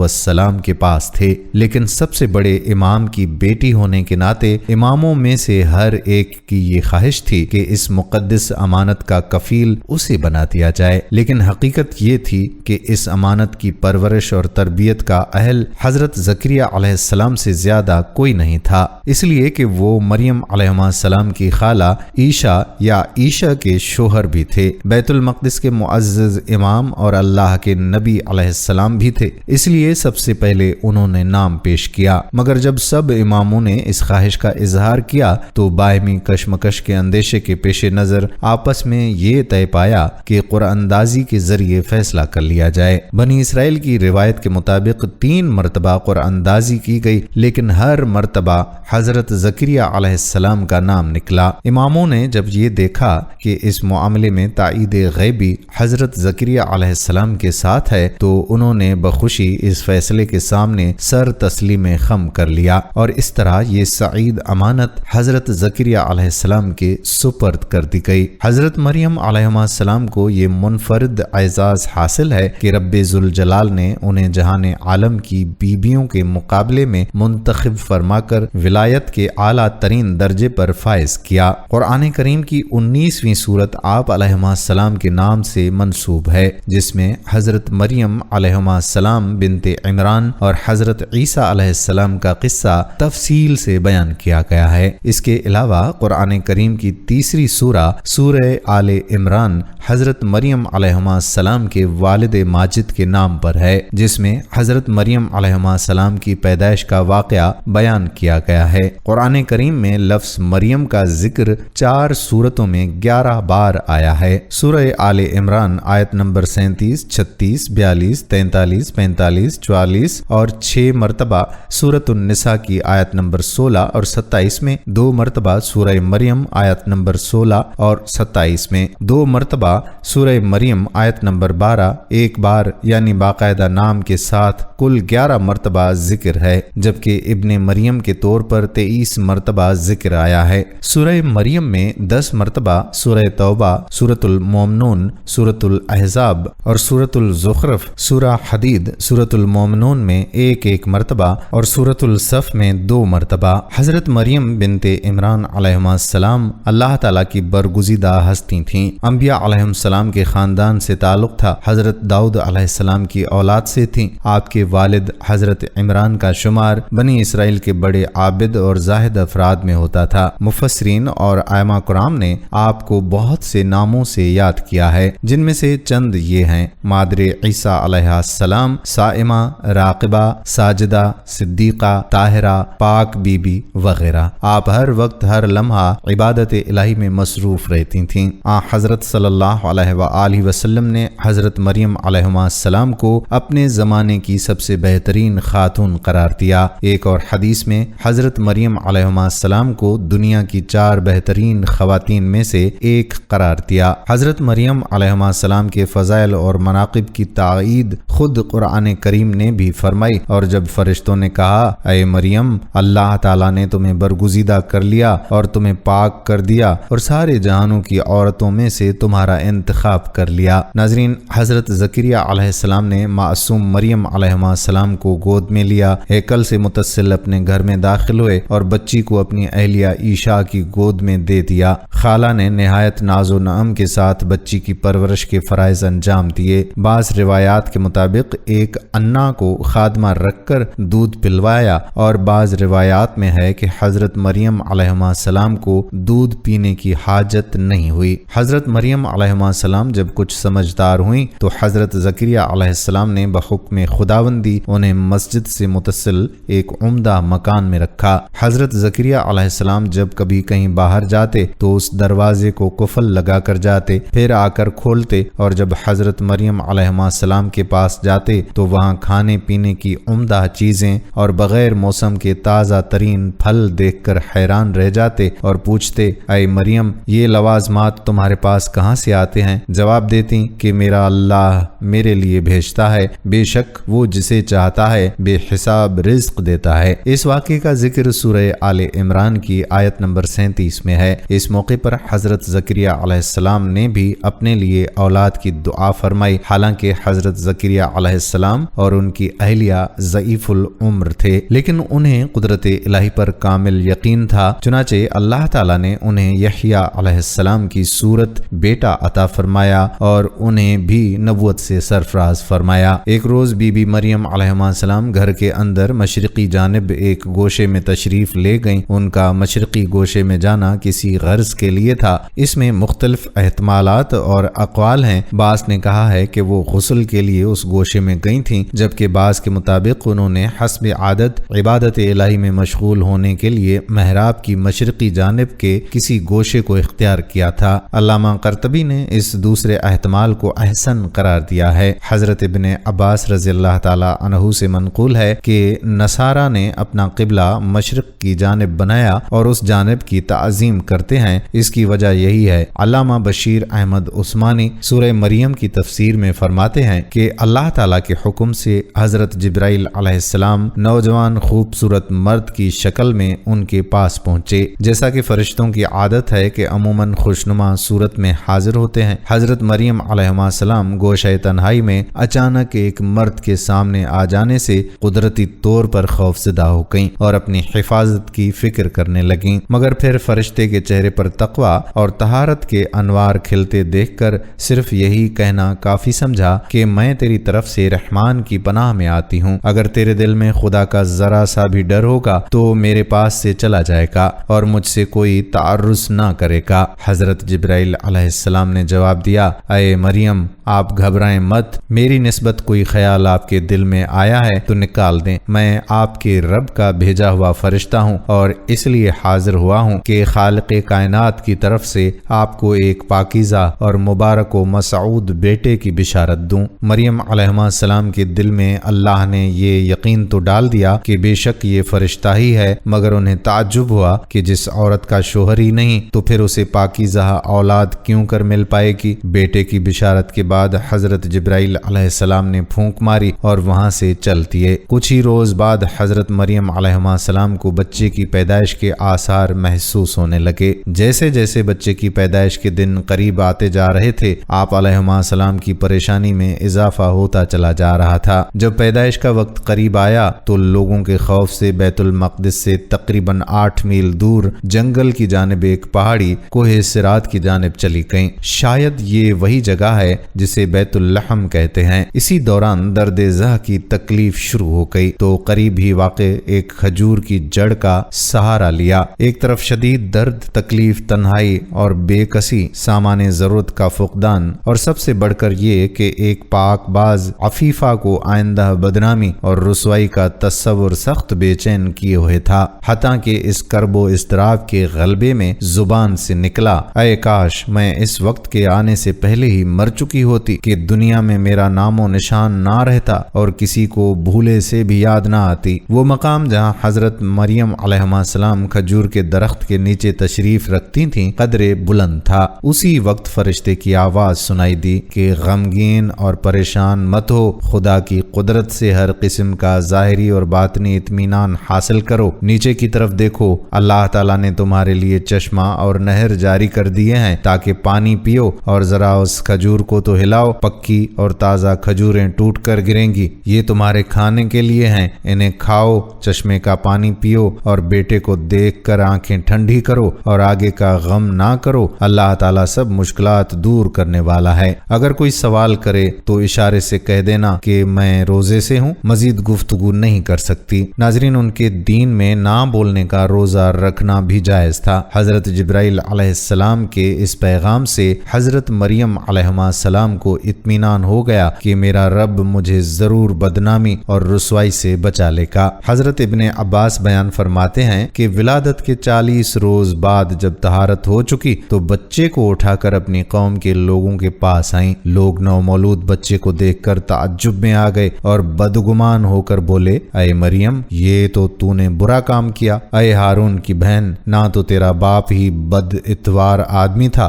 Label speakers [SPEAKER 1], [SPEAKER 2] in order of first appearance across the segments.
[SPEAKER 1] السلام کے پاس تھے، لیکن سب سے بڑے امام کی بیٹی ہونے کے ناطے اماموں میں سے ہر ایک کی یہ خواہش تھی کہ اس مقدس امانت کا کفیل اسے بنا دیا جائے، لیکن حقیقت یہ تھی کہ اس امانت کی پرورش اور تربیت کا اہل حضرت زکریہ علیہ السلام سے زیادہ کوئی نہیں تھا، اس لیے کہ وہ مریم علیہ السلام کی خالہ عیشا یا عیشا کے شوہر بھی تھے، بیت المقدس کے معزز امام اور اللہ کے نبی علیہ السلام بھی تھے، اس لیے سب سے پہلے انہوں نے نام پیش کیا۔ مگر جب سب اماموں نے اس خواہش کا اظہار کیا تو باہمی کشمکش کے اندیشے کے پیش نظر آپس میں یہ طے پایا کہ قرآن اندازی کے ذریعے فیصلہ کر لیا جائے۔ بنی اسرائیل کی روایت کے مطابق 3 مرتبہ قرآن اندازی کی گئی، لیکن ہر مرتبہ حضرت زکریہ علیہ السلام کا نام نکلا۔ اماموں نے جب یہ دیکھا کہ اس معاملے میں تائید غیبی حضرت زکریہ علیہ السلام کے ساتھ ہے تو انہوں نے بخوشی اس فیصلے کے سامنے سر تسلیم خم کر لیا، اور اس طرح یہ سعید امانت حضرت زکریہ علیہ السلام کے سپرد کر دی گئی۔ حضرت مریم علیہ السلام کو یہ منفرد اعزاز حاصل ہے کہ رب ذوالجلال نے انہیں جہان عالم کی بیبیوں کے مقابلے میں منتخب فرما کر ولایت کے اعلیٰ ترین درجے پر فائز کیا۔ قرآن کریم کی 19ویں سورت آپ علیہ السلام کے نام سے منسوب ہے، جس میں حضرت مریم علیہ السلام بنت عمران اور حضرت عیسیٰ علیہ السلام کا قصہ تفصیل سے بیان کیا گیا ہے۔ اس کے علاوہ قرآن کریم کی 3ری سورہ آل عمران حضرت مریم علیہ السلام کے والد ماجد کے نام پر ہے، جس میں حضرت مریم علیہ السلام کی پیدائش کا واقعہ بیان کیا گیا ہے۔ قرآن کریم میں لفظ مریم کا ذکر 4 سورتوں میں 11 بار آیا ہے۔ سورہ آل عمران آیت نمبر 37، 36، 42، 43، 45، 44 اور 6 مرتبہ سورۃ النساء کی آیت نمبر 16 اور 27 میں، 2 مرتبہ سورہ مریم آیت نمبر 16 اور 27 میں، 2 مرتبہ سورہ مریم آیت نمبر 12، ایک بار یعنی باقاعدہ نام کے ساتھ کل 11 مرتبہ ذکر ہے، جبکہ ابن مریم کے طور پر 23 مرتبہ ذکر آیا ہے۔ سورہ مریم میں 10 مرتبہ سورہ توبہ، سورۃ المومنون، سورۃ الاحزاب اور سورۃ الزخرف، سورہ حدید، سورۃ المومنون میں 1 مرتبہ اور سورۃ الصف میں 2 مرتبہ۔ حضرت مریم بنت عمران علیہ السلام اللہ تعالیٰ کی برگزیدہ ہستی تھیں، انبیاء علیہ السلام کے خاندان سے تعلق تھا، حضرت داؤد علیہ السلام کی اولاد سے تھیں۔ آپ کے والد حضرت عمران کا شمار بنی اسرائیل کے بڑے عابد اور زاہد افراد میں ہوتا تھا۔ مفسرین اور ائمہ کرام نے آپ کو بہت سے ناموں سے یاد کیا ہے، جن میں سے چند یہ ہیں: مادر عیسیٰ علیہ السلام، صائمہ، راقبہ، ساجدہ، صدیقہ، طاہرہ، پاک بی بی وغیرہ۔ آپ ہر وقت ہر لمحہ عبادت الہی میں مصروف رہتی تھیں۔ حضرت صلی اللہ علیہ وآلہ وسلم نے حضرت مریم علیہ السلام کو اپنے زمانے کی سب سے بہترین خاتون قرار دیا۔ ایک اور حدیث میں حضرت مریم علیہ السلام کو دنیا کی 4 بہترین خواتین میں سے ایک قرار دیا۔ حضرت مریم علیہ السلام کے فضائل اور مناقب کی تائید خود قرآن کریم نے بھی فرمائی، اور جب فرشتوں نے کہا اے مریم، اللہ تعالیٰ نے تمہیں برگزیدہ کر لیا اور تمہیں پاک کر دیا اور سارے جہانوں کی عورتوں میں سے تمہارا انتخاب کر لیا۔ ناظرین، حضرت زکریہ علیہ السلام نے معصوم مریم علیہ السلام کو گود میں لیا، ہیکل سے متصل اپنے گھر میں داخل ہوئے اور بچی کو اپنی اہلیہ عیشا کی گود میں دے دیا۔ خالہ نے نہایت ناز و نعم کے ساتھ بچی کی پرورش کے فرائض انجام دیے۔ بعض روایات کے مطابق ایک انا کو خادمہ رکھ کر دودھ پلوایا، اور بعض روایات میں ہے کہ حضرت مریم علیہ السلام کو دودھ پینے کی حاجت نہیں ہوئی۔ حضرت مریم علیہ السلام جب کچھ سمجھدار ہوئیں تو حضرت زکریہ علیہ السلام نے بحکم خداوندی انہیں مسجد سے متصل ایک عمدہ مکان میں رکھا۔ حضرت زکریہ علیہ السلام جب کبھی کہیں باہر جاتے تو اس دروازے کو قفل لگا کر جاتے، پھر آ کر کھولتے، اور جب حضرت مریم علیہ السلام کے پاس جاتے تو وہاں کھانے پینے کی عمدہ چیزیں اور بغیر موسم کے تازہ ترین پھل دیکھ کر حیران رہ جاتے اور پوچھتے اے مریم، یہ لوازمات تمہارے پاس کہاں سے آتے ہیں؟ جواب دیتی کہ میرا اللہ میرے لیے بھیجتا ہے، بے شک وہ جسے چاہتا ہے بے حساب رزق دیتا ہے۔ اس واقعے کا ذکر سورہ آل عمران کی آیت نمبر 37 میں ہے۔ اس موقع پر حضرت زکریہ علیہ السلام نے بھی اپنے لیے اولاد کی دعا فرمائی، حالانکہ حضرت زکریا علیہ السلام اور ان کی اہلیہ ضعیف العمر تھے، لیکن انہیں قدرت الہی پر کامل یقین تھا، چنانچہ اللہ تعالیٰ نے انہیں یحییٰ علیہ السلام کی صورت بیٹا عطا فرمایا اور انہیں بھی نبوت سے سرفراز فرمایا۔ ایک روز بی بی مریم علیہ السلام گھر کے اندر مشرقی جانب ایک گوشے میں تشریف لے گئیں۔ ان کا مشرقی گوشے میں جانا کسی غرض کے لیے تھا۔ اس میں مختلف احتمالات اور اقوال ہیں۔ بعض نے کہا ہے کہ وہ غسل کے لیے اس گوشے میں گئی تھیں، جبکہ بعض کے مطابق انہوں نے حسب عادت عبادت الہی میں مشغول ہونے کے لیے محراب کی مشرقی جانب کے کسی گوشے کو اختیار کیا تھا۔ علامہ قرطبی نے اس دوسرے احتمال کو احسن قرار دیا ہے۔ حضرت ابن عباس رضی اللہ تعالی عنہ سے منقول ہے کہ نصارہ نے اپنا قبلہ مشرق کی جانب بنایا اور اس جانب کی تعظیم کرتے ہیں۔ اس کی وجہ یہی ہے۔ علامہ بشیر احمد عثمانی سورہ مریم کی تفسیر میں فرماتے ہیں کہ اللہ تعالیٰ کے حکم سے حضرت جبرائیل علیہ السلام نوجوان خوبصورت مرد کی شکل میں ان کے پاس پہنچے۔ جیسا کہ فرشتوں کی عادت ہے کہ عموماً خوشنما صورت میں حاضر ہوتے ہیں، حضرت مریم علیہ السلام گوشہ تنہائی میں اچانک ایک مرد کے سامنے آ جانے سے قدرتی طور پر خوف زدہ ہو گئیں اور اپنی حفاظت کی فکر کرنے لگیں، مگر پھر فرشتے کے چہرے پر تقویٰ اور طہارت کے انوار کھلتے دیکھ کر صرف یہی کہنا کافی سمجھا کہ میں تیری طرف سے رحمان کی پناہ میں آتی ہوں، اگر تیرے دل میں خدا کا ذرا سا بھی ڈر ہوگا تو میرے پاس سے چلا جائے گا اور مجھ سے کوئی تعرض نہ کرے گا۔ حضرت جبرائیل علیہ السلام نے جواب دیا، اے مریم آپ گھبرائیں مت، میری نسبت کوئی خیال آپ کے دل میں آیا ہے تو نکال دیں، میں آپ کے رب کا بھیجا ہوا فرشتہ ہوں اور اس لیے حاضر ہوا ہوں کہ خالق کائنات کی طرف سے آپ کو ایک پاکیزہ اور مبارک و مسعود بیٹے کی بشارت دوں۔ مریم علیہ السلام کے دل میں اللہ نے یہ یقین تو ڈال دیا کہ بے شک یہ فرشتہ ہی ہے، مگر انہیں تعجب ہوا کہ جس عورت کا شوہر ہی نہیں تو پھر اسے پاکیزہ اولاد کیوں کر مل پائے گی۔ بیٹے کی بشارت کے بعد حضرت جبرائیل علیہ السلام نے پھونک ماری اور وہاں سے چل دیے۔ کچھ ہی روز بعد حضرت مریم علیہ السلام کو بچے کی پیدائش کے آثار محسوس ہونے لگے۔ جیسے جیسے بچے کی پیدائش کے دن قریب آتے جا رہے تھے، آپ علیہ السلام کی پریشانی میں اضافہ ہوتا چلا جا رہا تھا۔ جب پیدائش کا وقت قریب آیا تو لوگوں کے خوف سے بیت المقدس سے تقریباً 8 میل دور جنگل کی جانب ایک پہاڑی کوہ صراط کی جانب چلی گئیں۔ شاید یہ وہی جگہ ہے جسے بیت اللحم کہتے ہیں۔ اسی دوران درد زہ کی تکلیف شروع ہو گئی تو قریب ہی واقع ایک کھجور کی جڑ کا سہارا لیا۔ ایک طرف شدید درد، تکلیف، تنہائی اور بے کسی، سامان ضرورت کا فقدان، اور سب سے بڑھ کر یہ کہ ایک پاک باز عفیفہ کو آئندہ بدنامی اور رسوائی کا تصور سخت بے چین کیے ہوئے تھا، حتیٰ کہ اس کرب و اضطراب کے غلبے میں زبان سے نکلا، اے کاش میں اس وقت کے آنے سے پہلے ہی مر چکی ہوتی کہ دنیا میں میرا نام و نشان نہ رہتا اور کسی کو بھولے سے بھی یاد نہ آتی۔ وہ مقام جہاں حضرت مریم علیہ السلام کھجور کے درخت کے نیچے تشریف رکھتی تھیں قدرے بلند تھا۔ اسی وقت فرشتے کی آواز سنائی دی کہ غمگین اور پریشان مت ہو، خدا کی قدرت سے ہر قسم کا ظاہری اور باطنی اطمینان حاصل کرو، نیچے کی طرف دیکھو، اللہ تعالیٰ نے تمہارے لیے چشمہ اور نہر جاری کر دیے ہیں تاکہ پانی پیو، اور ذرا اس کھجور کو تو ہلاؤ، پکی اور تازہ کھجوریں ٹوٹ کر گریں گی، یہ تمہارے کھانے کے لیے ہیں، انہیں کھاؤ، چشمے کا پانی پیو اور بیٹے کو دیکھ کر آنکھیں ٹھنڈی کرو اور آگے کا غم نہ کرو، اللہ تعالیٰ سب مشکلات دور کرنے والا ہے۔ اگر کوئی سوال کرے تو اشارے سے کہہ دینا کہ میں روزے سے ہوں، مزید گفتگو نہیں کر سکتی۔ ناظرین، ان کے دین میں نہ بولنے کا روزہ رکھنا بھی جائز تھا۔ حضرت جبرائیل علیہ السلام کے اس پیغام سے حضرت مریم علیہ السلام کو اطمینان ہو گیا کہ میرا رب مجھے ضرور بدنامی اور رسوائی سے بچا لے گا۔ حضرت ابن عباس بیان فرماتے ہیں کہ ولادت کے 40 روز بعد جب طہارت ہو چکی تو بچے کو اٹھا کر اپنی قوم کے لوگوں کے پاس آئیں۔ لوگ نومولود بچے کو دیکھ کر تعجب میں آ گئے اور بدگمان ہو کر بولے، اے مریم یہ تو نے برا کام کیا، اے ہارون کی بہن، نہ تو تیرا باپ ہی بد اتوار آدمی تھا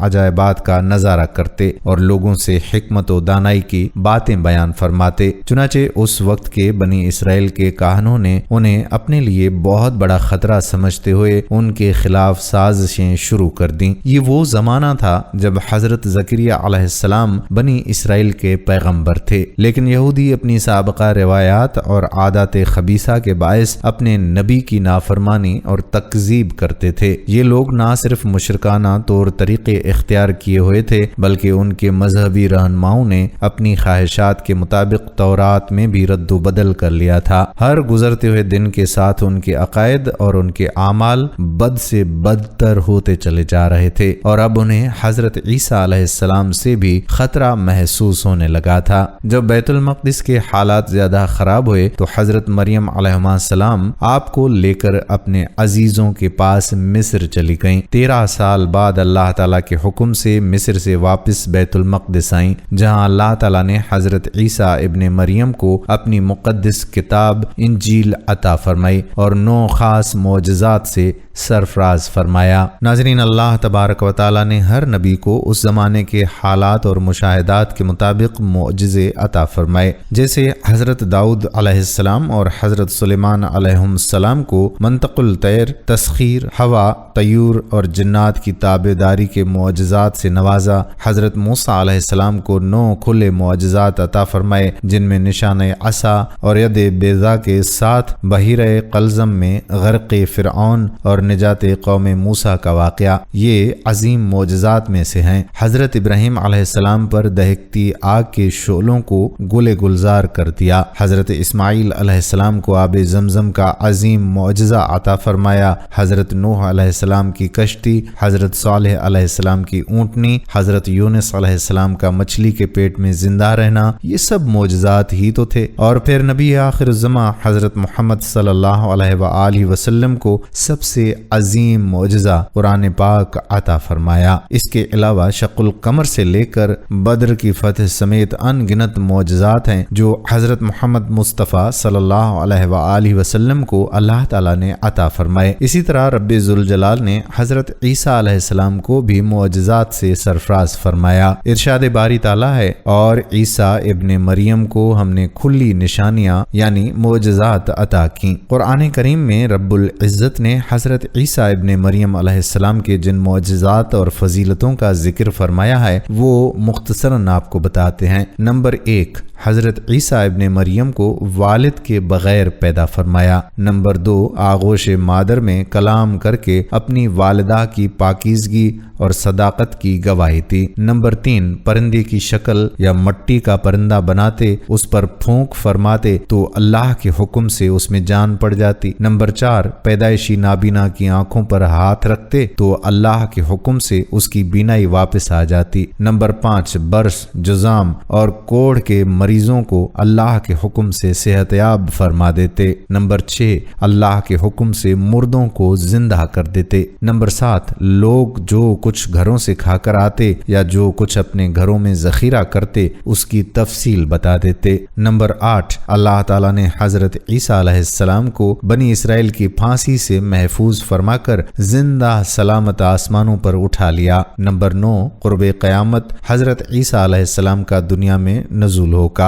[SPEAKER 1] عجائبات کا نظارہ کرتے اور لوگوں سے حکمت و دانائی کی باتیں بیان فرماتے۔ چنانچہ اس وقت کے بنی اسرائیل کے کاہنوں نے انہیں اپنے لیے بہت بڑا خطرہ سمجھتے ہوئے ان کے خلاف سازشیں شروع کر دیں۔ یہ وہ زمانہ تھا جب حضرت زکریا علیہ السلام بنی اسرائیل کے پیغمبر تھے، لیکن یہودی اپنی سابقہ روایات اور عادات خبیثہ کے باعث اپنے نبی کی نافرمانی اور تکذیب کرتے تھے۔ یہ لوگ نہ صرف مشرکانہ طور طریقے اختیار کیے ہوئے تھے بلکہ ان کے مذہبی رہنماؤں نے اپنی خواہشات کے مطابق تورات میں بھی رد و بدل کر لیا تھا۔ ہر گزرتے ہوئے دن کے ساتھ ان کے عقائد اور ان کے اعمال بد سے بدتر ہوتے چلے جا رہے تھے اور اب انہیں حضرت عیسیٰ علیہ السلام سے بھی خطرہ محسوس ہونے لگا تھا۔ جب بیت المقدس کے حالات زیادہ خراب ہوئے تو حضرت مریم علیہ السلام آپ کو لے کر اپنے عزیزوں کے پاس مصر چلی گئیں۔ 13 سال بعد اللہ تعالیٰ کے حکم سے مصر سے واپس بیت المقدس آئیں، جہاں اللہ تعالیٰ نے حضرت عیسیٰ ابن مریم کو اپنی مقدس کتاب انجیل عطا فرمائی اور 9 خاص معجزات سے سرفراز فرمایا۔ ناظرین، اللہ تبارک و تعالیٰ نے ہر نبی کو اس زمانے کے حالات اور مشاہدات کے مطابق معجزے عطا فرمائے۔ جیسے حضرت داؤد علیہ السلام اور حضرت سلیمان علیہ السلام کو منطق الطیر، تسخیر ہوا، طیور اور جنات کی تابعداری کے معجزات سے نوازا۔ حضرت موسیٰ علیہ السلام کو 9 کھلے معجزات عطا فرمائے، جن میں نشان عصا اور ید بیضا کے ساتھ بحیرہ قلزم میں غرق فرعون اور نجات قوم موسیٰ کا واقعہ یہ عظیم معجزات میں سے ہیں۔ حضرت ابراہیم علیہ السلام پر دہکتی آگ کے شعلوں کو گل گلزار کر دیا۔ حضرت اسماعیل علیہ السلام کو آب زمزم کا عظیم معجزہ عطا فرمایا۔ حضرت نوح علیہ السلام کی کشتی، حضرت صالح علیہ السلام کی اونٹنی، حضرت یونس علیہ السلام کا مچھلی کے پیٹ میں زندہ رہنا، یہ سب معجزات ہی تو تھے۔ اور پھر نبی آخر الزماں حضرت محمد صلی اللہ علیہ وآلہ وسلم کو سب سے عظیم معجزہ قرآن پاک عطا فرمایا۔ اس کے علاوہ شق القمر سے لے کر بدر کی فتح سمیت ان گنت معجزات ہیں جو حضرت محمد مصطفیٰ صلی اللہ علیہ وآلہ وسلم کو اللہ تعالیٰ نے عطا فرمائے۔ اسی طرح رب ذوالجلال نے حضرت عیسیٰ علیہ السلام کو بھی معجزات سے سرفراز فرمایا۔ ارشاد باری تعالیٰ ہے، اور عیسیٰ ابن مریم کو ہم نے کھلی نشانیاں یعنی معجزات عطا کیں۔ قرآن کریم میں رب العزت نے حضرت عیسیٰ ابن مریم علیہ السلام کے جن معجزات اور فضیلتوں کا ذکر فرمایا ہے وہ مختصراً آپ کو بتاتے ہیں۔ نمبر 1، حضرت عیسیٰ ابن مریم کو والد کے بغیر پیدا فرمایا۔ نمبر 2، آغوش مادر میں کلام کر کے اپنی والدہ کی پاکیزگی اور صداقت کی گواہی دی۔ نمبر 3، پرندے کی شکل یا مٹی کا پرندہ بناتے اس پر پھونک فرماتے تو اللہ کے حکم سے اس میں جان پڑ جاتی۔ نمبر 4، پیدائشی نابینا کی آنکھوں پر ہاتھ رکھتے تو اللہ کے حکم سے اس کی بینائی واپس آ جاتی۔ نمبر 5، برس، جزام اور کوڑھ کے مریضوں کو اللہ کے حکم سے صحت یاب فرما دیتے۔ نمبر 6، اللہ کے حکم سے مردوں کو زندہ کر دیتے۔ نمبر 7، لوگ جو کچھ گھروں سے کھا کر آتے یا جو کچھ اپنے گھروں میں ذخیرہ کرتے اس کی تفصیل بتا دیتے۔ نمبر 8، اللہ تعالیٰ نے حضرت عیسیٰ علیہ السلام کو بنی اسرائیل کی پھانسی سے محفوظ فرما کر زندہ سلامت آسمانوں پر اٹھا لیا۔ نمبر 9، قرب قیامت حضرت عیسیٰ علیہ السلام کا دنیا میں نزول ہوگا۔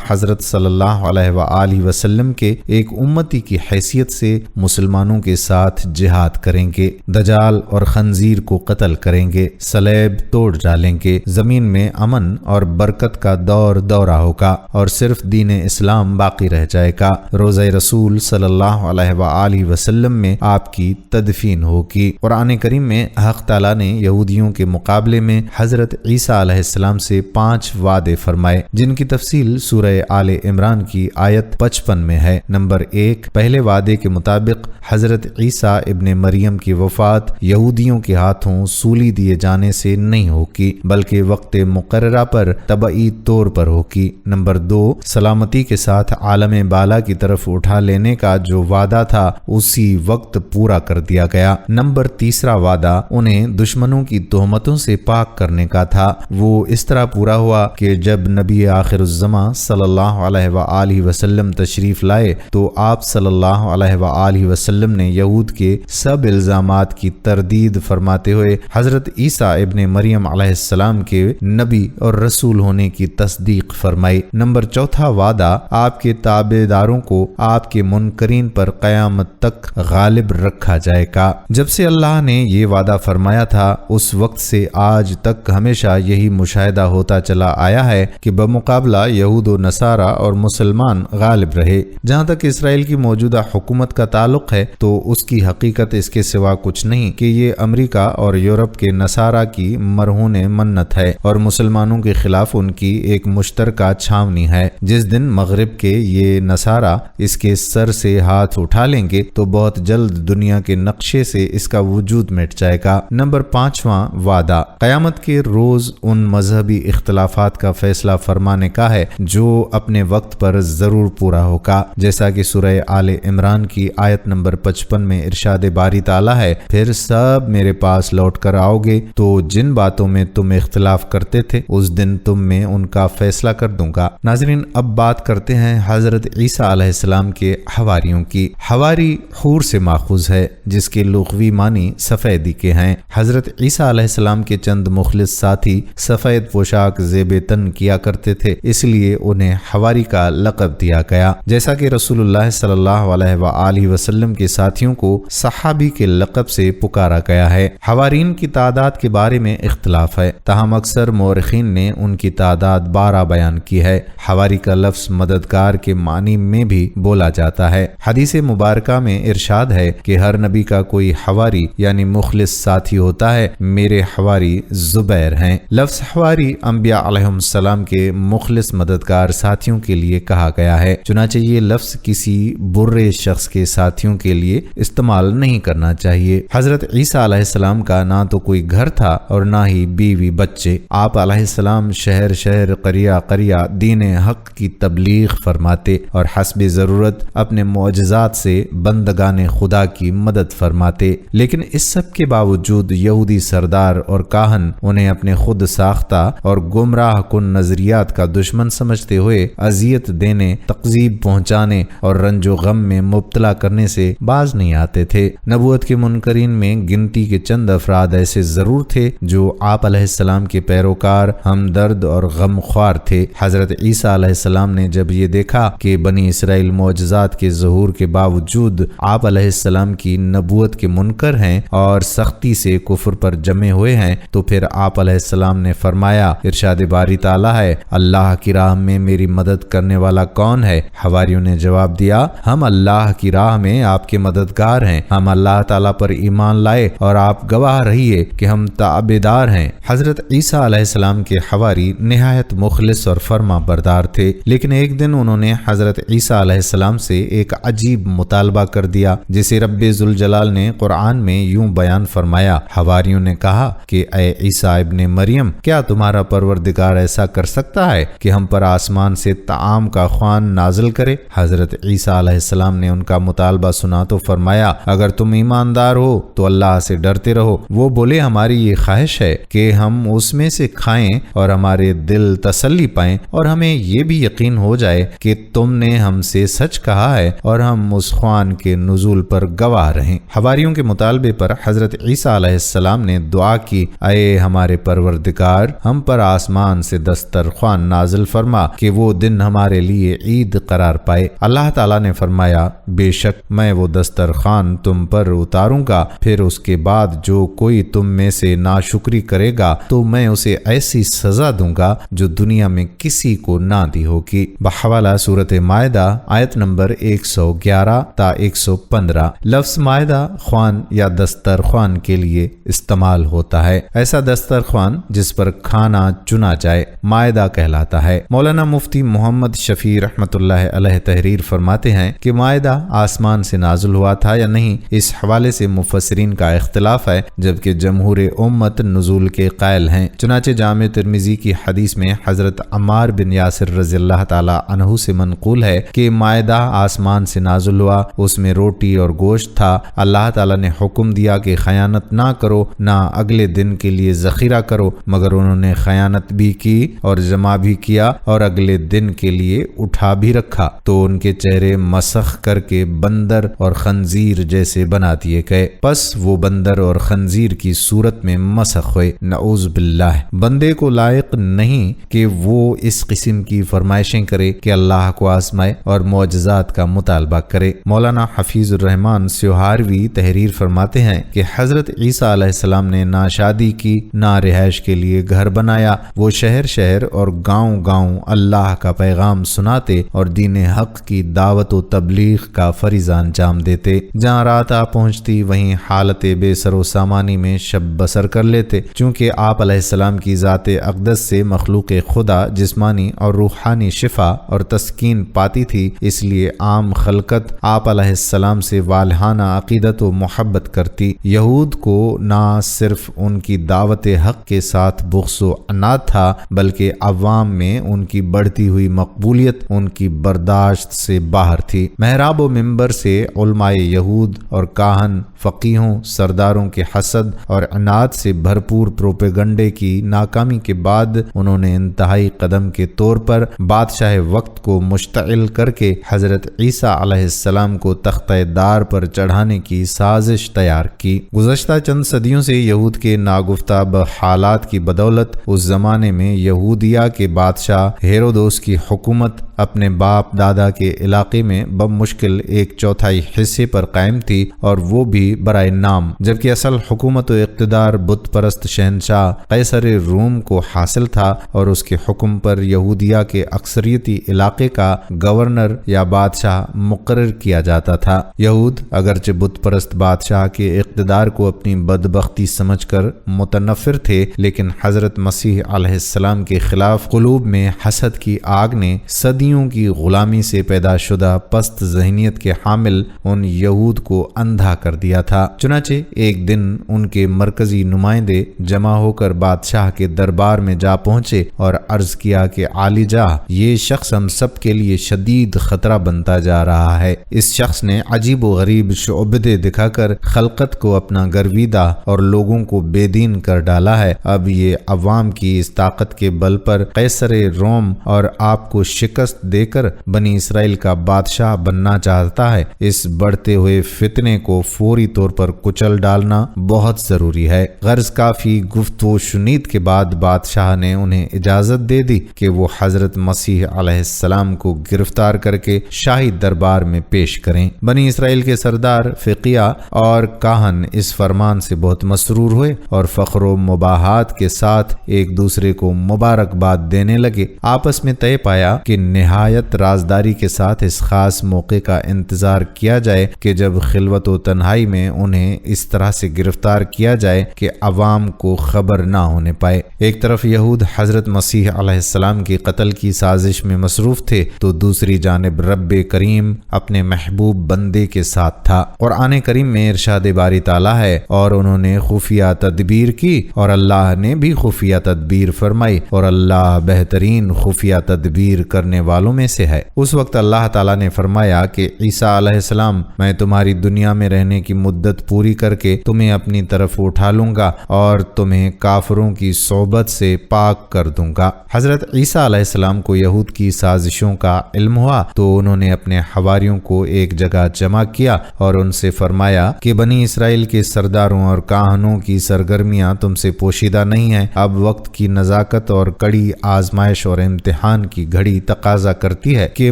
[SPEAKER 1] حضرت صلی اللہ علیہ وآلہ وسلم کے ایک امتی کی حیثیت سے مسلمانوں کے ساتھ جہاد کریں گے، دجال اور خنزیر کو قتل کریں گے، صلیب توڑ ڈالیں گے، زمین میں امن اور برکت کا دورہ ہوگا اور صرف دین اسلام باقی رہ جائے گا۔ روضہ رسول صلی اللہ علیہ وآلہ وسلم میں آپ کی تدفین ہوگی۔ قرآن کریم میں حق تعالیٰ نے یہودیوں کے مقابلے میں حضرت عیسیٰ علیہ السلام سے 5 وعدے فرمائے جن کی تفصیل سورہ آل عمران کی آیت 55 میں ہے۔ نمبر 1، پہلے وعدے کے مطابق حضرت عیسیٰ ابن مریم کی وفات یہودیوں کے ہاتھوں سولی دیے جانے سے نہیں ہوگی بلکہ وقت مقررہ پر طبعی طور پر ہوگی۔ نمبر 2، سلامتی کے ساتھ عالم بالا کی طرف اٹھا لینے کا جو وعدہ تھا اسی وقت پورا کر دیا گیا۔ نمبر 3 وعدہ انہیں دشمنوں کی تہمتوں سے پاک کرنے کا تھا، وہ اس طرح پورا ہوا کہ جب نبی آخر الزمان معظمہ صلی اللہ علیہ وآلہ وسلم تشریف لائے تو آپ صلی اللہ علیہ وآلہ وسلم نے یہود کے سب الزامات کی تردید فرماتے ہوئے حضرت عیسیٰ ابن مریم علیہ السلام کے نبی اور رسول ہونے کی تصدیق فرمائی۔ نمبر 4 وعدہ، آپ کے تابع داروں کو آپ کے منکرین پر قیامت تک غالب رکھا جائے گا۔ جب سے اللہ نے یہ وعدہ فرمایا تھا اس وقت سے آج تک ہمیشہ یہی مشاہدہ ہوتا چلا آیا ہے کہ بمقابلہ یہود و نصارہ اور مسلمان غالب رہے۔ جہاں تک اسرائیل کی موجودہ حکومت کا تعلق ہے تو اس کی حقیقت اس کے سوا کچھ نہیں کہ یہ امریکہ اور یورپ کے نصارہ کی مرہون منت ہے اور مسلمانوں کے خلاف ان کی ایک مشترکہ چھاونی ہے۔ جس دن مغرب کے یہ نصارہ اس کے سر سے ہاتھ اٹھا لیں گے تو بہت جلد دنیا کے نقشے سے اس کا وجود مٹ جائے گا۔ نمبر 5 وعدہ، قیامت کے روز ان مذہبی اختلافات کا فیصلہ فرمانے کا ہے جو اپنے وقت پر ضرور پورا ہوگا، جیسا کہ سورہ آل عمران کی آیت نمبر 55 میں ارشاد باری تعالیٰ ہے، پھر سب میرے پاس لوٹ کر آؤ گے تو جن باتوں میں تم اختلاف کرتے تھے اس دن تم میں ان کا فیصلہ کر دوں گا۔ ناظرین، اب بات کرتے ہیں حضرت عیسیٰ علیہ السلام کے حواریوں کی۔ حواری حور سے ماخوذ ہے جس کے لغوی معنی سفیدی کے ہیں۔ حضرت عیسیٰ علیہ السلام کے چند مخلص ساتھی سفید پوشاک زیب تن کیا کرتے تھے، اس لیے انہیں حواری کا لقب دیا گیا، جیسا کہ رسول اللہ صلی اللہ علیہ وآلہ وسلم کے ساتھیوں کو صحابی کے لقب سے پکارا گیا ہے۔ حوارین کی تعداد کے بارے میں اختلاف ہے، تاہم اکثر مورخین نے ان کی تعداد 12 بیان کی ہے۔ حواری کا لفظ مددگار کے معنی میں بھی بولا جاتا ہے۔ حدیث مبارکہ میں ارشاد ہے کہ ہر نبی کا کوئی حواری یعنی مخلص ساتھی ہوتا ہے، میرے حواری زبیر ہیں۔ لفظ حواری انبیاء علیہم السلام کے مخلص مددگار ساتھیوں کے لیے کہا گیا ہے، چنانچہ یہ لفظ کسی برے شخص کے ساتھیوں کے لیے استعمال نہیں کرنا چاہیے۔ حضرت عیسیٰ علیہ السلام کا نہ تو کوئی گھر تھا اور نہ ہی بیوی بچے۔ آپ علیہ السلام شہر شہر قریہ قریہ دین حق کی تبلیغ فرماتے اور حسب ضرورت اپنے معجزات سے بندگان خدا کی مدد فرماتے، لیکن اس سب کے باوجود یہودی سردار اور کاہن انہیں اپنے خود ساختہ اور گمراہ کن نظریات کا دشمن سمجھتے ہوئے اذیت دینے، تقذیب پہنچانے اور رنج و غم میں مبتلا کرنے سے باز نہیں آتے تھے۔ نبوت کے منکرین میں گنتی کے چند افراد ایسے ضرور تھے جو آپ علیہ السلام کے پیروکار، ہمدرد اور غم خوار تھے۔ حضرت عیسیٰ علیہ السلام نے جب یہ دیکھا کہ بنی اسرائیل معجزات کے ظہور کے باوجود آپ علیہ السلام کی نبوت کے منکر ہیں اور سختی سے کفر پر جمے ہوئے ہیں تو پھر آپ علیہ السلام نے فرمایا، ارشاد باری تعالیٰ ہے، اللہ کی راہ میں میری مدد کرنے والا کون ہے؟ حواریوں نے جواب دیا، ہم اللہ کی راہ میں آپ کے مددگار ہیں، ہم اللہ تعالیٰ پر ایمان لائے اور آپ گواہ رہیے کہ ہم تابعدار ہیں۔ حضرت عیسیٰ علیہ السلام کے حواری نہایت مخلص اور فرما بردار تھے، لیکن ایک دن انہوں نے حضرت عیسیٰ علیہ السلام سے ایک عجیب مطالبہ کر دیا جسے رب ذوالجلال نے قرآن میں یوں بیان فرمایا۔ حواریوں نے کہا کہ اے عیسیٰ ابن مریم، کیا تمہارا پروردگار ایسا کر سکتا ہے کہ ہم پر آسمان سے طعام کا خوان نازل کرے؟ حضرت عیسیٰ علیہ السلام نے ان کا مطالبہ سنا تو فرمایا، اگر تم ایماندار ہو تو اللہ سے ڈرتے رہو۔ وہ بولے، ہماری یہ خواہش ہے کہ ہم اس میں سے کھائیں اور ہمارے دل تسلی پائیں اور ہمیں یہ بھی یقین ہو جائے کہ تم نے ہم سے سچ کہا ہے اور ہم اس خوان کے نزول پر گواہ رہیں۔ حواریوں کے مطالبے پر حضرت عیسیٰ علیہ السلام نے دعا کی، اے ہمارے پروردگار، ہم پر آسمان سے دسترخوان نازل فرما کہ وہ دن ہمارے لیے عید قرار پائے۔ اللہ تعالیٰ نے فرمایا، بے شک میں وہ دسترخوان تم پر اتاروں گا، پھر اس کے بعد جو کوئی تم میں سے ناشکری کرے گا تو میں اسے ایسی سزا دوں گا جو دنیا میں کسی کو نہ دی ہوگی۔ بحوالہ سورۃ مائدہ آیت نمبر 111 تا 115۔ لفظ مائدہ خوان یا دسترخوان کے لیے استعمال ہوتا ہے، ایسا دسترخوان جس پر کھانا چنا جائے مائدہ کہلاتا ہے۔ مولانا مفتی محمد شفیع رحمۃ اللہ علیہ تحریر فرماتے ہیں کہ مائدہ آسمان سے نازل ہوا تھا یا نہیں، اس حوالے سے مفسرین کا اختلاف ہے، جبکہ جمہور امت نزول کے قائل ہیں۔ چنانچہ جامع ترمذی کی حدیث میں حضرت عمار بن یاسر رضی اللہ تعالی عنہ سے منقول ہے کہ مائدہ آسمان سے نازل ہوا، اس میں روٹی اور گوشت تھا۔ اللہ تعالی نے حکم دیا کہ خیانت نہ کرو، نہ اگلے دن کے لیے ذخیرہ کرو، مگر انہوں نے خیانت بھی کی اور جمع بھی کیا اور اگلے دن کے لیے اٹھا بھی رکھا تو ان کے چہرے مسخ کر کے بندر اور خنزیر جیسے بنا دیے گئے، پس وہ بندر اور خنزیر کی صورت میں مسخ ہوئے۔ نعوذ باللہ، بندے کو لائق نہیں کہ وہ اس قسم کی فرمائشیں کرے کہ اللہ کو آزمائے اور معجزات کا مطالبہ کرے۔ مولانا حفیظ الرحمان سیوہاروی تحریر فرماتے ہیں کہ حضرت عیسیٰ علیہ السلام نے نہ شادی کی، نہ رہائش کے لیے گھر بنایا، وہ شہر شہر اور گاؤں گاؤں اللہ کا پیغام سناتے اور دین حق کی دعوت و تبلیغ کا فریضہ انجام دیتے۔ جہاں رات آ پہنچتی وہیں حالت بے سر و سامانی میں شب بسر کر لیتے۔ چونکہ آپ علیہ السلام کی ذات اقدس سے مخلوق خدا جسمانی اور روحانی شفا اور تسکین پاتی تھی، اس لیے عام خلقت آپ علیہ السلام سے والہانہ عقیدت و محبت کرتی۔ یہود کو نہ صرف ان کی دعوت حق کے ساتھ بغض و عناد تھا، بلکہ عوام میں ان کی بڑھتی ہوئی مقبولیت ان کی برداشت سے باہر تھی۔ محراب و منبر سے علماء یہود اور کاہن، فقیہوں، سرداروں کے حسد اور عناد سے بھرپور پروپیگنڈے کی ناکامی کے بعد انہوں نے انتہائی قدم کے طور پر بادشاہ وقت کو مشتعل کر کے حضرت عیسیٰ علیہ السلام کو تختہ دار پر چڑھانے کی سازش تیار کی۔ گزشتہ چند صدیوں سے یہود کے ناگفتہ حالات کی بدولت اس زمانے میں یہودیہ کے بادشاہ ہیرودوس کی حکومت اپنے باپ دادا کے علاقے میں بمشکل 1/4 حصے پر قائم تھی، اور وہ بھی برائے نام، جبکہ اصل حکومت و اقتدار بت پرست شہنشاہ قیصر روم کو حاصل تھا، اور اس کے حکم پر یہودیہ کے اکثریتی علاقے کا گورنر یا بادشاہ مقرر کیا جاتا تھا۔ یہود اگرچہ بت پرست بادشاہ کے اقتدار کو اپنی بدبختی سمجھ کر متنفر تھے، لیکن حضرت مسیح علیہ السلام کے خلاف قلوب میں حسد کی آگ نے صدیوں کی غلامی سے پیدا شدہ پست ذہنیت کے حامل ان یہود کو اندھا کر دیا تھا۔ چنانچہ ایک دن ان کے مرکزی نمائندے جمع ہو کر بادشاہ کے دربار میں جا پہنچے اور عرض کیا کہ عالی جاہ، یہ شخص ہم سب کے لیے شدید خطرہ بنتا جا رہا ہے۔ اس شخص نے عجیب و غریب شعبدے دکھا کر خلقت کو اپنا گرویدہ اور لوگوں کو بے دین کر ڈالا ہے۔ اب یہ عوام کی اس طاقت کے بل پر قیصر روم اور آپ کو شکست دے کر بنی اسرائیل کا بادشاہ بننا چاہتا ہے۔ اس بڑھتے ہوئے فتنے کو فوری طور پر کچل ڈالنا بہت ضروری ہے۔ غرض کافی گفت و شنید کے بعد بادشاہ نے انہیں اجازت دے دی کہ وہ حضرت مسیح علیہ السلام کو گرفتار کر کے شاہی دربار میں پیش کریں۔ بنی اسرائیل کے سردار، فقیہ اور کاہن اس فرمان سے بہت مسرور ہوئے اور فخر و مباحات کے ساتھ ایک دوسرے کو مبارکباد دینے لگے۔ آپس میں طے پایا کہ نہایت رازداری کے ساتھ اس خاص موقع کا انتظار کیا جائے کہ جب خلوت و تنہائی میں انہیں اس طرح سے گرفتار کیا جائے کہ عوام کو خبر نہ ہونے پائے۔ ایک طرف یہود حضرت مسیح علیہ السلام کے قتل کی سازش میں مصروف تھے، تو دوسری جانب رب کریم اپنے محبوب بندے کے ساتھ تھا۔ قرآن کریم میں ارشاد باری تعالیٰ ہے، اور انہوں نے خفیہ تدبیر کی اور اللہ نے بھی خفیہ تدبیر فرمائی، اور اللہ بہترین خفیہ تدبیر کرنے والوں میں سے ہے۔ اس وقت اللہ تعالیٰ نے فرمایا کہ عیسیٰ علیہ السلام، میں تمہاری دنیا میں رہنے کی مدت پوری کر کے تمہیں اپنی طرف اٹھا لوں گا اور تمہیں کافروں کی صحبت سے پاک کر دوں گا۔ حضرت عیسیٰ علیہ السلام کو یہود کی سازشوں کا علم ہوا تو انہوں نے اپنے حواریوں کو ایک جگہ جمع کیا اور ان سے فرمایا کہ بنی اسرائیل کے سرداروں اور کاہنوں کی سرگرمیاں تم سے پوشیدہ نہیں ہیں۔ اب وقت کی نزاکت اور کڑی آزمائش اور امتحان کی گھڑی تقاضا کرتی ہے کہ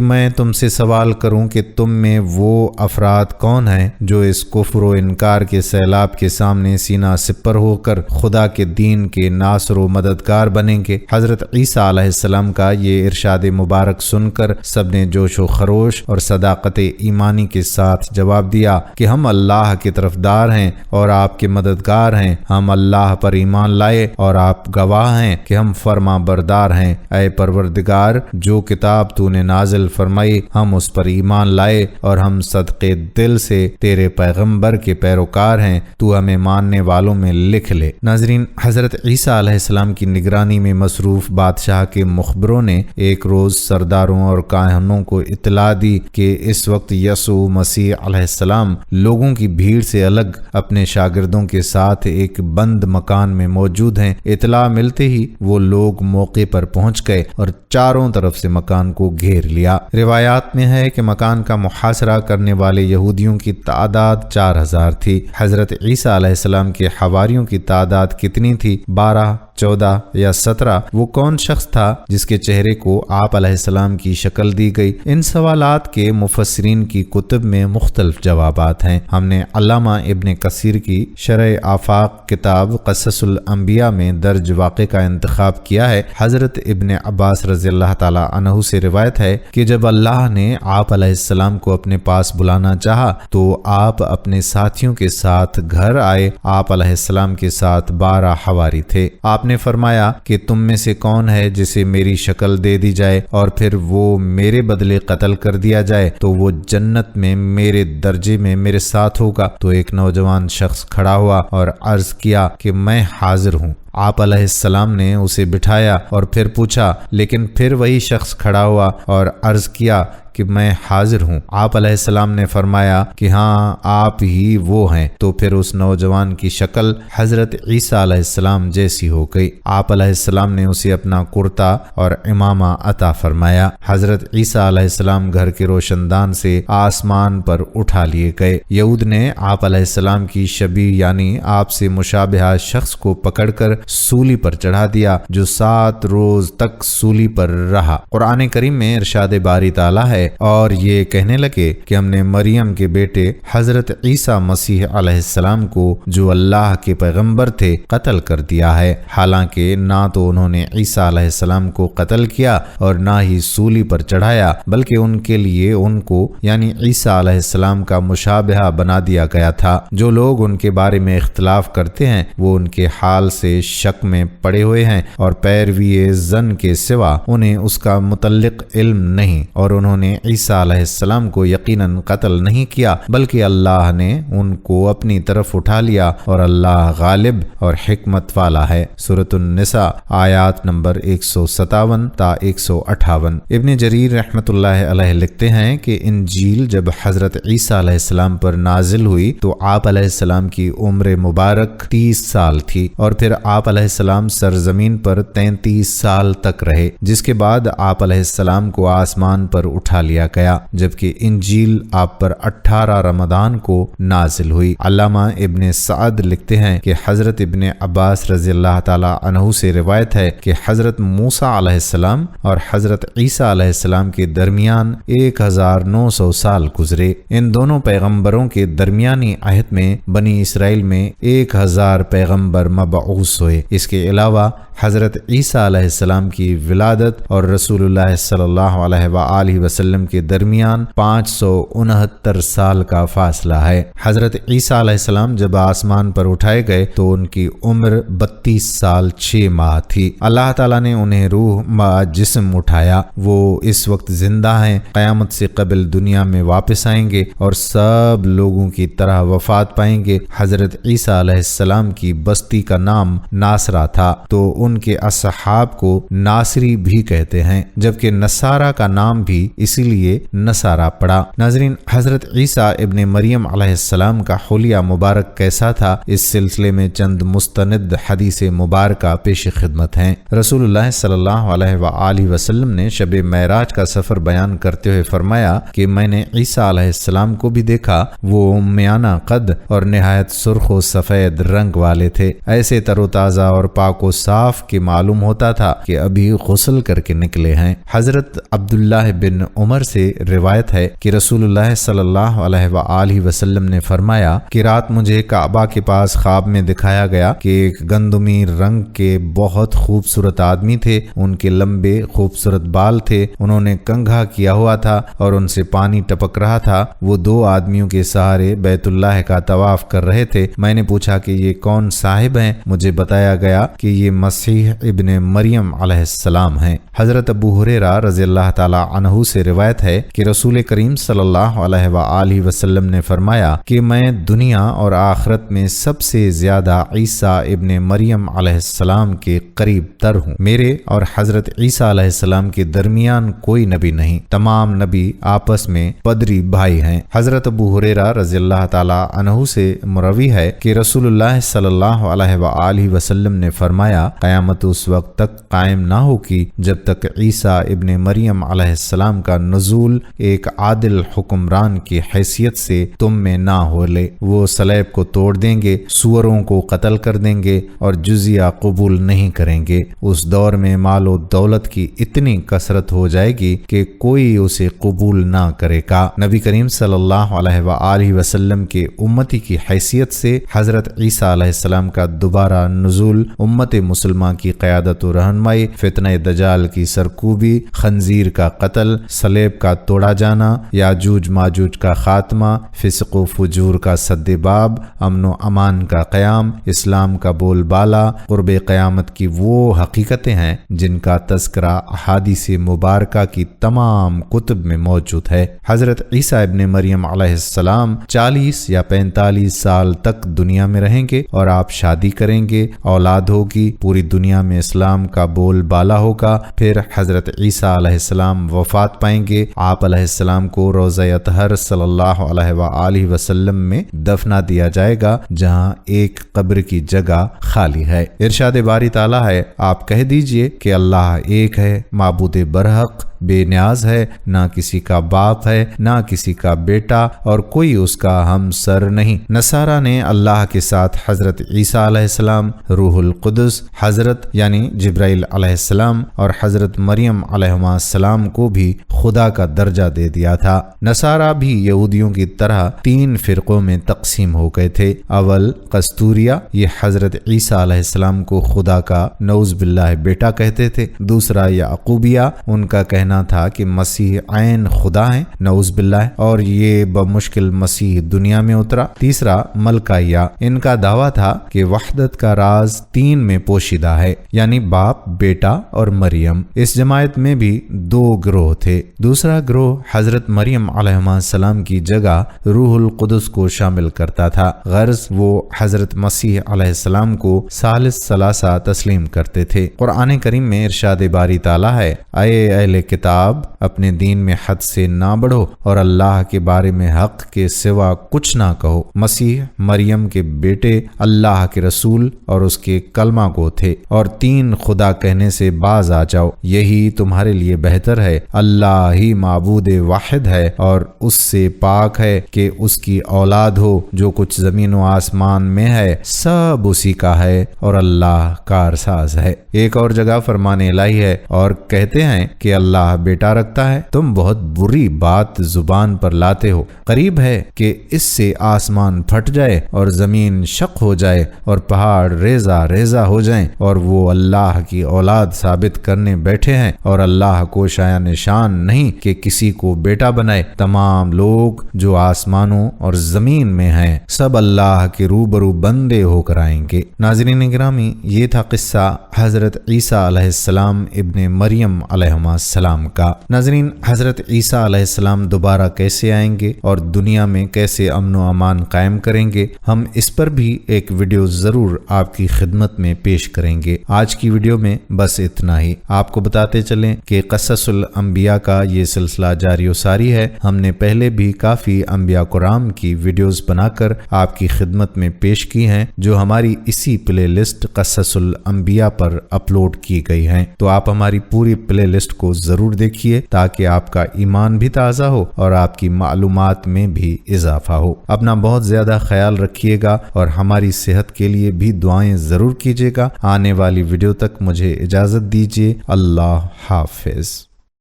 [SPEAKER 1] میں تم سے سوال کروں کہ تم میں وہ افراد کون ہیں جو اس کفر و انکار کے سیلاب کے سامنے سینہ سپر ہو کر خدا کے دین کے ناصر و مددگار بنیں گے۔ حضرت عیسیٰ علیہ السلام کا یہ ارشاد مبارک سن کر سب نے جوش و خروش اور صداقت ایمانی کے ساتھ جواب دیا کہ ہم اللہ کے طرفدار ہیں اور آپ کے مددگار ہیں۔ ہم اللہ پر ایمان لائے اور آپ گواہ ہیں کہ ہم فرما بردار ہیں۔ اے پروردگار، جو کتاب کتاب تو نے نازل فرمائی ہم اس پر ایمان لائے اور ہم صدقے دل سے تیرے پیغمبر کے پیروکار ہیں، تو ہمیں ماننے والوں میں لکھ لے۔ ناظرین، حضرت عیسیٰ علیہ السلام کی نگرانی میں مصروف بادشاہ کے مخبروں نے ایک روز سرداروں اور کاہنوں کو اطلاع دی کہ اس وقت یسوع مسیح علیہ السلام لوگوں کی بھیڑ سے الگ اپنے شاگردوں کے ساتھ ایک بند مکان میں موجود ہیں۔ اطلاع ملتے ہی وہ لوگ موقع پر پہنچ گئے اور چاروں طرف سے مکان کو گھیر لیا۔ روایات میں ہے کہ مکان کا محاصرہ کرنے والے یہودیوں کی تعداد 4000 تھی۔ حضرت عیسیٰ علیہ السلام کے حواریوں کی تعداد کتنی تھی؟ 12، 14 یا 17؟ وہ کون شخص تھا جس کے چہرے کو آپ علیہ السلام کی شکل دی گئی؟ ان سوالات کے مفسرین کی کتب میں مختلف جوابات ہیں۔ ہم نے علامہ ابن کثیر کی شرح آفاق کتاب قصص الانبیاء میں درج واقع کا انتخاب کیا ہے۔ حضرت ابن عباس رضی اللہ تعالی عنہ سے روایت ہے کہ جب اللہ نے آپ علیہ السلام کو اپنے پاس بلانا چاہا تو آپ اپنے ساتھیوں کے ساتھ گھر آئے۔ آپ علیہ السلام کے ساتھ 12 حواری تھے۔ آپ نے فرمایا کہ تم میں سے کون ہے جسے میری شکل دے دی جائے اور پھر وہ میرے بدلے قتل کر دیا جائے تو وہ جنت میں میرے درجے میں میرے ساتھ ہوگا؟ تو ایک نوجوان شخص کھڑا ہوا اور عرض کیا کہ میں حاضر ہوں۔ آپ علیہ السلام نے اسے بٹھایا اور پھر پوچھا، لیکن پھر وہی شخص کھڑا ہوا اور عرض کیا کہ میں حاضر ہوں۔ آپ علیہ السلام نے فرمایا کہ ہاں آپ ہی وہ ہیں۔ تو پھر اس نوجوان کی شکل حضرت عیسیٰ علیہ السلام جیسی ہو گئی۔ آپ علیہ السلام نے اسے اپنا کرتا اور امامہ عطا فرمایا۔ حضرت عیسیٰ علیہ السلام گھر کے روشن دان سے آسمان پر اٹھا لیے گئے۔ یہود نے آپ علیہ السلام کی شبیہ یعنی آپ سے مشابہہ شخص کو پکڑ کر سولی پر چڑھا دیا جو 7 روز تک سولی پر رہا۔ قرآن کریم میں ارشاد باری تعالیٰ ہے اور یہ کہنے لگے کہ ہم نے مریم کے بیٹے حضرت عیسیٰ مسیح علیہ السلام کو جو اللہ کے پیغمبر تھے قتل کر دیا ہے، حالانکہ نہ تو انہوں نے عیسیٰ علیہ السلام کو قتل کیا اور نہ ہی سولی پر چڑھایا، بلکہ ان کے لیے ان کو یعنی عیسیٰ علیہ السلام کا مشابہہ بنا دیا گیا تھا۔ جو لوگ ان کے بارے میں اختلاف کرتے ہیں وہ ان کے حال سے شک میں پڑے ہوئے ہیں اور پیروی ظن کے سوا انہیں اس کا متعلق علم نہیں، اور انہوں نے عیسیٰ علیہ السلام کو یقیناً قتل نہیں کیا بلکہ اللہ نے ان کو اپنی طرف اٹھا لیا اور اللہ غالب اور حکمت والا ہے۔ سورۃ النساء آیات نمبر 157 تا 158۔ ابن جریر رحمت اللہ علیہ لکھتے ہیں کہ انجیل جب حضرت عیسیٰ علیہ السلام پر نازل ہوئی تو آپ علیہ السلام کی عمر مبارک 30 سال تھی اور پھر آپ علیہ السلام سرزمین پر 33 سال تک رہے، جس کے بعد آپ علیہ السلام کو آسمان پر اٹھا لیا گیا، جبکہ انجیل آپ پر 18 رمضان کو نازل ہوئی۔ علامہ ابن سعد لکھتے ہیں کہ حضرت ابن عباس رضی اللہ تعالی عنہ سے روایت ہے کہ حضرت موسیٰ علیہ السلام اور حضرت عیسیٰ علیہ السلام کے درمیان 1900 سال گزرے۔ ان دونوں پیغمبروں کے درمیانی عہد میں بنی اسرائیل میں 1000 پیغمبر مبعوث ہوئے۔ اس کے علاوہ حضرت عیسیٰ علیہ السلام کی ولادت اور رسول اللہ صلی اللہ علیہ وآلہ وسلم کے درمیان 569 سال کا فاصلہ ہے۔ حضرت عیسیٰ علیہ السلام جب آسمان پر اٹھائے گئے تو ان کی عمر 32 سال 6 ماہ تھی۔ اللہ تعالیٰ نے انہیں روح با جسم اٹھایا۔ وہ اس وقت زندہ ہیں، قیامت سے قبل دنیا میں واپس آئیں گے اور سب لوگوں کی طرح وفات پائیں گے۔ حضرت عیسیٰ علیہ السلام کی بستی کا نام ناصرہ تھا تو ان کے اصحاب کو ناصری بھی کہتے ہیں، جبکہ نصارہ کا نام بھی اسی لیے نصارہ پڑا۔ ناظرین، حضرت عیسیٰ ابن مریم علیہ السلام کا حلیہ مبارک کیسا تھا؟ اس سلسلے میں چند مستند حدیث مبارکہ پیش خدمت ہیں۔ رسول اللہ صلی اللہ علیہ وآلہ وسلم نے شب معراج کا سفر بیان کرتے ہوئے فرمایا کہ میں نے عیسیٰ علیہ السلام کو بھی دیکھا، وہ میانہ قد اور نہایت سرخ و سفید رنگ والے تھے، ایسے تر و تازہ اور پاک و صاف کہ معلوم ہوتا تھا کہ ابھی غسل کر کے نکلے ہیں۔ حضرت عبداللہ بن عمر سے روایت ہے کہ رسول اللہ صلی اللہ علیہ وآلہ وسلم نے فرمایا کہ رات مجھے کعبہ کے پاس خواب میں دکھایا گیا کہ ایک گندمی رنگ کے بہت خوبصورت آدمی تھے، ان کے لمبے خوبصورت بال تھے، انہوں نے کنگھا کیا ہوا تھا اور ان سے پانی ٹپک رہا تھا۔ وہ 2 آدمیوں کے سہارے بیت اللہ کا طواف کر رہے تھے۔ میں نے پوچھا کہ یہ کون صاحب ہیں، مجھے بتا بتایا گیا کہ یہ مسیح ابن مریم علیہ السلام ہیں۔ حضرت ابو ہریرہ رضی اللہ تعالی عنہ سے روایت ہے کہ رسول کریم صلی اللہ علیہ وآلہ وسلم نے فرمایا کہ میں دنیا اور آخرت میں سب سے زیادہ عیسیٰ ابن مریم علیہ السلام کے قریب تر ہوں۔ میرے اور حضرت عیسیٰ علیہ السلام کے درمیان کوئی نبی نہیں، تمام نبی آپس میں پدری بھائی ہیں۔ حضرت ابو ہریرہ رضی اللہ تعالی عنہ سے مروی ہے کہ رسول اللہ صلی اللہ علیہ وآلہ وسلم نے فرمایا قیامت اس وقت تک قائم نہ ہوگی جب تک عیسیٰ ابن مریم علیہ السلام کا نزول ایک عادل حکمران کی حیثیت سے تم میں نہ ہو لے۔ وہ صلیب کو توڑ دیں گے، سوروں کو قتل کر دیں گے اور جزیہ قبول نہیں کریں گے۔ اس دور میں مال و دولت کی اتنی کثرت ہو جائے گی کہ کوئی اسے قبول نہ کرے گا۔ نبی کریم صلی اللہ علیہ وآلہ وسلم کے امتی کی حیثیت سے حضرت عیسیٰ علیہ السلام کا دوبارہ نزول، امت مسلمہ کی قیادت و رہنمائی، فتنہ دجال کی سرکوبی، خنزیر کا قتل، صلیب کا توڑا جانا، یاجوج ماجوج کا خاتمہ، فسق و فجور کا سد باب، امن و امان کا قیام، اسلام کا بول بالا، قرب قیامت کی وہ حقیقتیں ہیں جن کا تذکرہ احادیث مبارکہ کی تمام کتب میں موجود ہے۔ حضرت عیسیٰ ابن مریم علیہ السلام 40 یا 45 سال تک دنیا میں رہیں گے اور آپ شادی کریں گے، اولاد ہوگی، پوری دنیا میں اسلام کا بول بالا ہوگا۔ پھر حضرت عیسیٰ علیہ السلام وفات پائیں گے، آپ علیہ السلام کو روضہ اطہر صلی اللہ علیہ وآلہ وسلم میں دفنا دیا جائے گا جہاں ایک قبر کی جگہ خالی ہے۔ ارشاد باری تعالیٰ ہے، آپ کہہ دیجئے کہ اللہ ایک ہے، معبود برحق بے نیاز ہے، نہ کسی کا باپ ہے نہ کسی کا بیٹا اور کوئی اس کا ہمسر نہیں۔ نصارہ نے اللہ کے ساتھ حضرت عیسیٰ علیہ السلام، روح القدس، حضرت یعنی جبرائیل علیہ السلام اور حضرت مریم علیہ السلام کو بھی خدا کا درجہ دے دیا تھا۔ نصارہ بھی یہودیوں کی طرح 3 فرقوں میں تقسیم ہو گئے تھے۔ اول قسطوریہ، یہ حضرت عیسیٰ علیہ السلام کو خدا کا نعوذ باللہ بیٹا کہتے تھے۔ دوسرا یعقوبیہ، ان کا کہنا تھا کہ مسیح عین خدا ہیں، نعوذ باللہ، اور یہ بمشکل مسیح دنیا میں اترا۔ تیسرا ملکائیہ، ان کا دعویٰ تھا کہ وحدت کا راز 3 میں پوشیدہ ہے، یعنی باپ، بیٹا اور مریم۔ اس جماعت میں بھی 2 گروہ تھے۔ دوسرا گروہ حضرت مریم علیہ السلام کی جگہ روح القدس کو شامل کرتا تھا، غرض وہ حضرت مسیح علیہ السلام کو ثالث ثلاثہ تسلیم کرتے تھے۔ قرآن کریم میں ارشاد باری تعالیٰ ہے، اے اہل کتاب، اپنے دین میں حد سے نہ بڑھو اور اللہ کے بارے میں حق کے سوا کچھ نہ کہو۔ مسیح مریم کے بیٹے، اللہ کے رسول اور اس کے کلمہ گو تھے، اور 3 خدا کہنے سے باز آ جاؤ، یہی تمہارے لیے بہتر ہے۔ اللہ ہی معبود واحد ہے اور اس سے پاک ہے کہ اس کی اولاد ہو۔ جو کچھ زمین و آسمان میں ہے سب اسی کا ہے اور اللہ کارساز ہے۔ ایک اور جگہ فرمان الہی ہے، اور کہتے ہیں کہ اللہ بیٹا رکھتا ہے، تم بہت بری بات زبان پر لاتے ہو۔ قریب ہے کہ اس سے آسمان پھٹ جائے اور زمین شق ہو جائے اور پہاڑ ریزہ ریزہ ہو جائیں، اور وہ اللہ کی اولاد ثابت کرنے بیٹھے ہیں، اور اللہ کو شایع نشان نہیں کہ کسی کو بیٹا بنائے۔ تمام لوگ جو آسمانوں اور زمین میں ہیں سب اللہ کے روبرو بندے ہو کر آئیں گے۔ ناظرین گرامی، یہ تھا قصہ حضرت عیسیٰ علیہ السلام ابن مریم علیہ السلام کا۔ ناظرین، حضرت عیسیٰ علیہ السلام دوبارہ کیسے آئیں گے اور دنیا میں کیسے امن و امان قائم کریں گے، ہم اس پر بھی ایک ویڈیو ضرور آپ کی خدمت میں پیش کریں گے۔ آج کی ویڈیو میں بس اتنا ہی۔ آپ کو بتاتے چلیں کہ قصص الانبیاء کا یہ سلسلہ جاری و ساری ہے۔ ہم نے پہلے بھی کافی انبیاء کرام کی ویڈیوز بنا کر آپ کی خدمت میں پیش کی ہیں، جو ہماری اسی پلے لسٹ قصص الانبیاء پر اپلوڈ کی گئی ہیں۔ تو آپ ہماری پوری پلے لسٹ کو ضرور دیکھیے تاکہ آپ کا ایمان بھی تازہ ہو اور آپ کی معلومات میں بھی اضافہ ہو۔ اپنا بہت زیادہ خیال رکھیے گا اور ہماری صحت کے لیے بھی دعائیں ضرور کیجیے گا۔ آنے والی ویڈیو تک مجھے اجازت دیجیے۔ اللہ حافظ۔